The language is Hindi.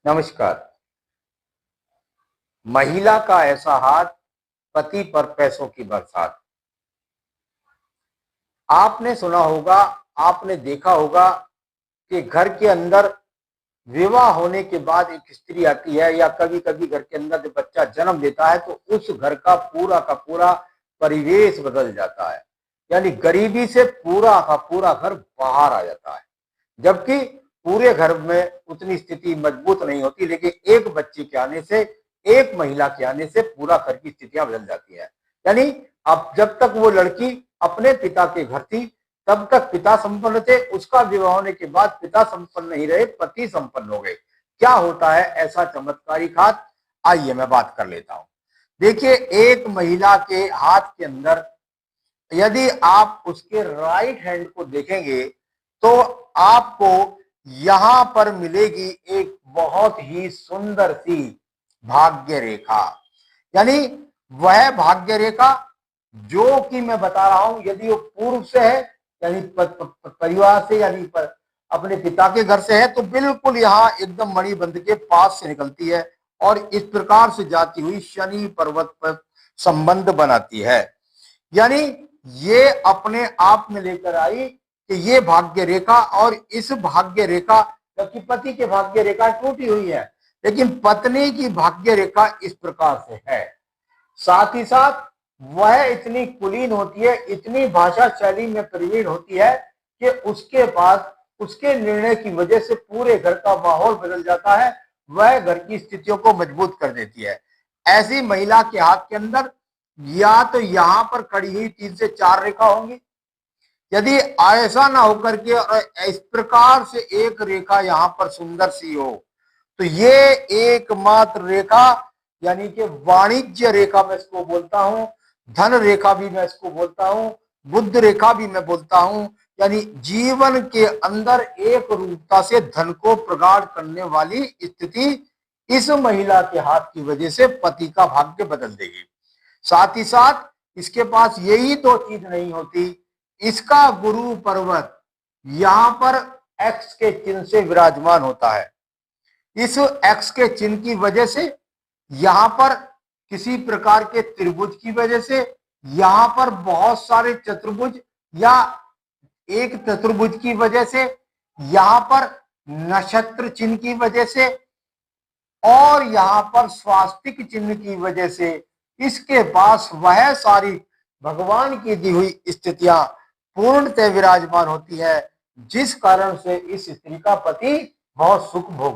नमस्कार। महिला का ऐसा हाथ, पति पर पैसों की बरसात। आपने सुना होगा, आपने देखा होगा कि घर के अंदर विवाह होने के बाद एक स्त्री आती है, या कभी कभी घर के अंदर जब बच्चा जन्म लेता है तो उस घर का पूरा परिवेश बदल जाता है। यानी गरीबी से पूरा का पूरा घर बाहर आ जाता है, जबकि पूरे घर में उतनी स्थिति मजबूत नहीं होती, लेकिन एक बच्चे के आने से, एक महिला के आने से पूरा घर की स्थितियां बदल जाती है। यानी अब जब तक वो लड़की अपने पिता के घर थी तब तक पिता संपन्न थे, उसका विवाह होने के बाद पिता संपन्न नहीं रहे, पति संपन्न हो गए। क्या होता है ऐसा चमत्कारिक हाथ? आइए मैं बात कर लेता हूं। देखिए, एक महिला के हाथ के अंदर यदि आप उसके राइट हैंड को देखेंगे तो आपको यहां पर मिलेगी एक बहुत ही सुंदर सी भाग्य रेखा। यानी वह भाग्य रेखा जो कि मैं बता रहा हूं, यदि वो पूर्व से है, यानी परिवार से, यानी अपने पिता के घर से है, तो बिल्कुल यहां एकदम मणिबंध के पास से निकलती है और इस प्रकार से जाती हुई शनि पर्वत पर संबंध बनाती है। यानी ये अपने आप में लेकर आई कि ये भाग्य रेखा, और इस भाग्य रेखा, क्योंकि पति की भाग्य रेखा टूटी हुई है, लेकिन पत्नी की भाग्य रेखा इस प्रकार से है। साथ ही साथ वह इतनी कुलीन होती है, इतनी भाषा शैली में प्रवीण होती है कि उसके पास, उसके निर्णय की वजह से पूरे घर का माहौल बदल जाता है, वह घर की स्थितियों को मजबूत कर देती है। ऐसी महिला के हाथ के अंदर या तो यहां पर खड़ी हुई 3 से 4 रेखा होंगी, यदि ऐसा ना होकर के इस प्रकार से एक रेखा यहां पर सुंदर सी हो, तो ये एकमात्र रेखा, यानी कि वाणिज्य रेखा मैं इसको बोलता हूं, धन रेखा भी मैं इसको बोलता हूं, बुद्ध रेखा भी मैं बोलता हूं। यानी जीवन के अंदर एक रूपता से धन को प्रगाढ़ करने वाली स्थिति इस महिला के हाथ की वजह से पति का भाग्य बदल देगी। साथ ही साथ इसके पास यही तो चीज नहीं होती, इसका गुरु पर्वत यहां पर एक्स के चिन्ह से विराजमान होता है। इस एक्स के चिन्ह की वजह से, यहां पर किसी प्रकार के त्रिभुज की वजह से, यहां पर बहुत सारे चतुर्भुज या एक चतुर्भुज की वजह से, यहां पर नक्षत्र चिन्ह की वजह से, और यहां पर स्वास्तिक चिन्ह की वजह से इसके पास वह सारी भगवान की दी हुई स्थितियां पूर्णतः विराजमान होती है, जिस कारण से इस स्त्री का पति बहुत सुख भोग